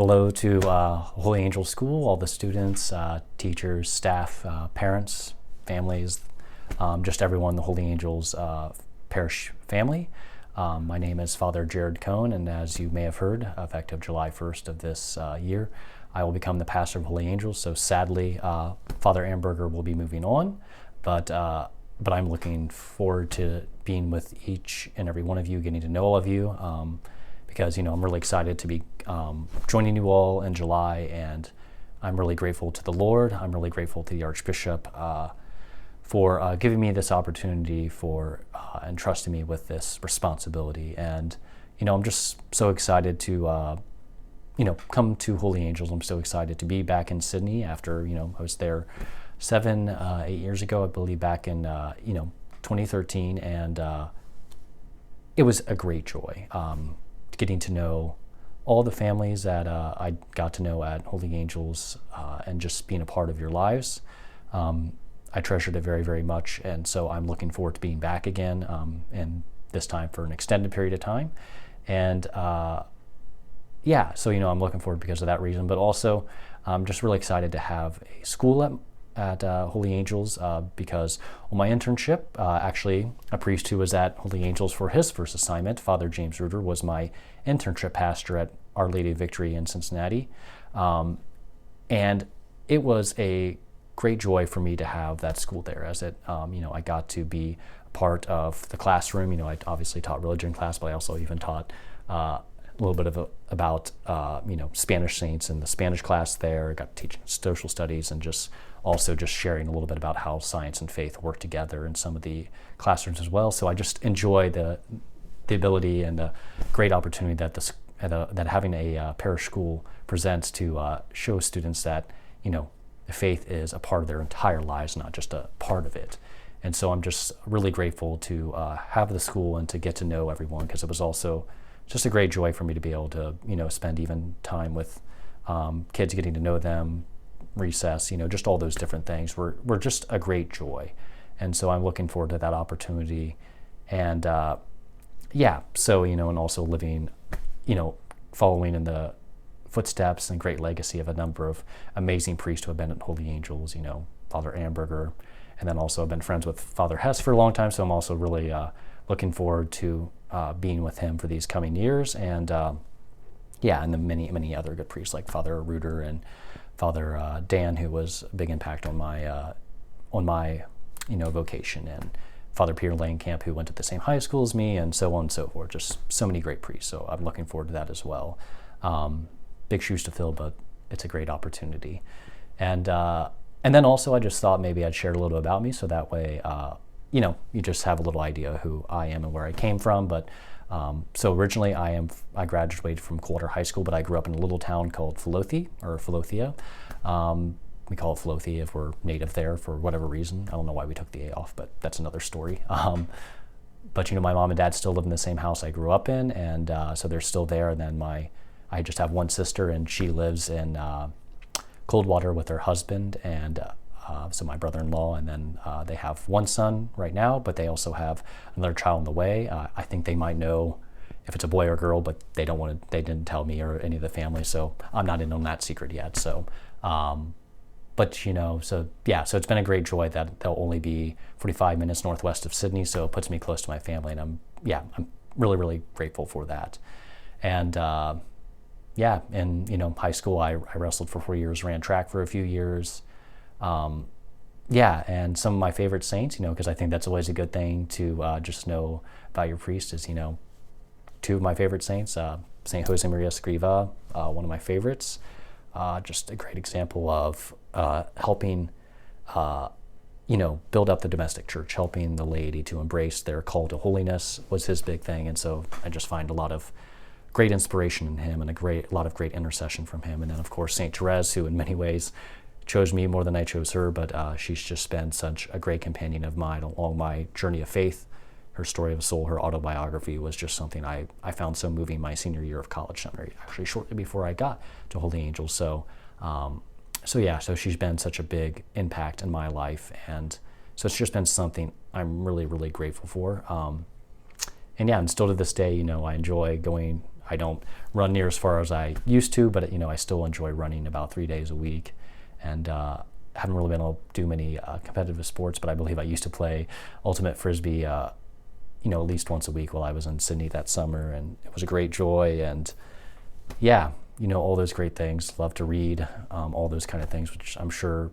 Hello to Holy Angel School, all the students, teachers, staff, parents, families, just everyone in the Holy Angels parish family. My name is Father Jared Kohn, and as you may have heard, effective July 1st of this year, I will become the pastor of Holy Angels. So sadly, Father Amberger will be moving on, but I'm looking forward to being with each and every one of you, getting to know all of you, because I'm really excited to be joining you all in July, and I'm really grateful to the Lord. I'm really grateful to the Archbishop for giving me this opportunity and trusting me with this responsibility. And I'm just so excited to come to Holy Angels. I'm so excited to be back in Sydney after I was there 8 years ago, I believe, back in 2013, and it was a great joy. Getting to know all the families that I got to know at Holy Angels, and just being a part of your lives. I treasured it very, very much, and so I'm looking forward to being back again, and this time for an extended period of time. And so I'm looking forward because of that reason, but also I'm just really excited to have a school at Holy Angels, because on my internship, actually a priest who was at Holy Angels for his first assignment, Father James Reuter, was my internship pastor at Our Lady of Victory in Cincinnati. And it was a great joy for me to have that school there, as I got to be a part of the classroom. I obviously taught religion class, but I also even taught a little bit about Spanish saints in the Spanish class there. I got to teach social studies, and just sharing a little bit about how science and faith work together in some of the classrooms as well. So I just enjoy the ability and the great opportunity that having a parish school presents to show students that faith is a part of their entire lives, not just a part of it. And so I'm just really grateful to have the school and to get to know everyone, because it was also just a great joy for me to be able to spend even time with kids, getting to know them, recess, just all those different things were just a great joy. And so I'm looking forward to that opportunity. And and also living, following in the footsteps and great legacy of a number of amazing priests who have been at Holy Angels, Father Amberger, and then also I've been friends with Father Hess for a long time, so I'm also really looking forward to being with him for these coming years. And and then many other good priests like Father Reuter and Father Dan, who was a big impact on my vocation, and Father Peter Langenkamp, who went to the same high school as me, and so on and so forth. Just so many great priests. So I'm looking forward to that as well. Big shoes to fill, but it's a great opportunity. And then also I just thought maybe I'd share a little bit about me, so that way you just have a little idea who I am and where I came from. But so originally I graduated from Coldwater High School, but I grew up in a little town called Philothea. We call it Philothea if we're native there for whatever reason. I don't know why we took the A off, but that's another story. But my mom and dad still live in the same house I grew up in, and so they're still there. And then I just have one sister, and she lives in Coldwater with her husband, and so my brother-in-law, and then they have one son right now, but they also have another child on the way. I think they might know if it's a boy or a girl, but they didn't tell me or any of the family, so I'm not in on that secret yet. So, so it's been a great joy that they'll only be 45 minutes northwest of Sydney, so it puts me close to my family, and I'm really, really grateful for that. And in high school, I wrestled for 4 years, ran track for a few years. And some of my favorite saints, because I think that's always a good thing to just know about your priest, is, two of my favorite saints, Saint Jose Maria Escriva, one of my favorites, just a great example of helping, build up the domestic church, helping the laity to embrace their call to holiness was his big thing. And so I just find a lot of great inspiration in him, and a lot of great intercession from him. And then, of course, Saint Therese, who in many ways chose me more than I chose her, but she's just been such a great companion of mine along my journey of faith. Her story of a soul, her autobiography, was just something I found so moving my senior year of college seminary, actually shortly before I got to Holy Angels. So she's been such a big impact in my life, and so it's just been something I'm really, really grateful for. And still to this day, I enjoy going I don't run near as far as I used to, but I still enjoy running about 3 days a week, and haven't really been able to do many competitive sports, but I believe I used to play ultimate frisbee, at least once a week while I was in Sydney that summer, and it was a great joy. And yeah, all those great things. Love to read, all those kind of things, which I'm sure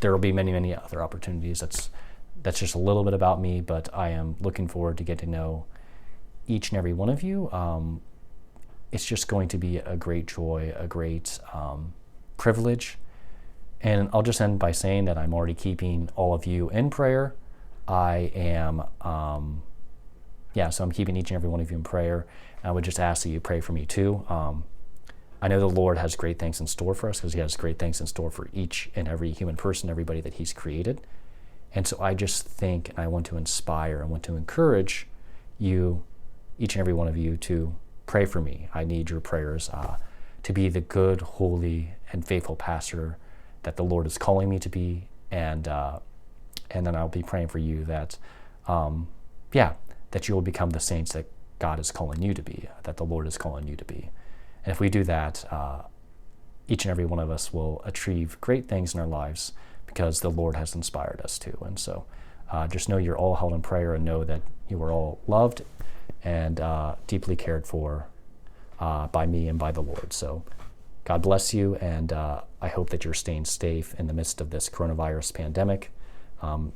there will be many, many other opportunities. That's just a little bit about me, but I am looking forward to get to know each and every one of you. It's just going to be a great joy, a great privilege. And I'll just end by saying that I'm already keeping all of you in prayer. I am, so I'm keeping each and every one of you in prayer. And I would just ask that you pray for me too. I know the Lord has great things in store for us, because he has great things in store for each and every human person, everybody that he's created. And so I just think, and I want to inspire, I want to encourage you, each and every one of you, to pray for me. I need your prayers to be the good, holy, and faithful pastor that the Lord is calling me to be, and then I'll be praying for you that, that you will become the saints that God is calling you to be, that the Lord is calling you to be. And if we do that, each and every one of us will achieve great things in our lives, because the Lord has inspired us to. And so just know you're all held in prayer, and know that you are all loved and deeply cared for by me and by the Lord. So God bless you, and I hope that you're staying safe in the midst of this coronavirus pandemic.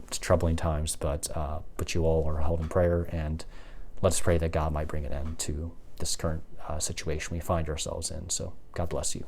It's troubling times, but you all are held in prayer, and let's pray that God might bring an end to this current situation we find ourselves in. So God bless you.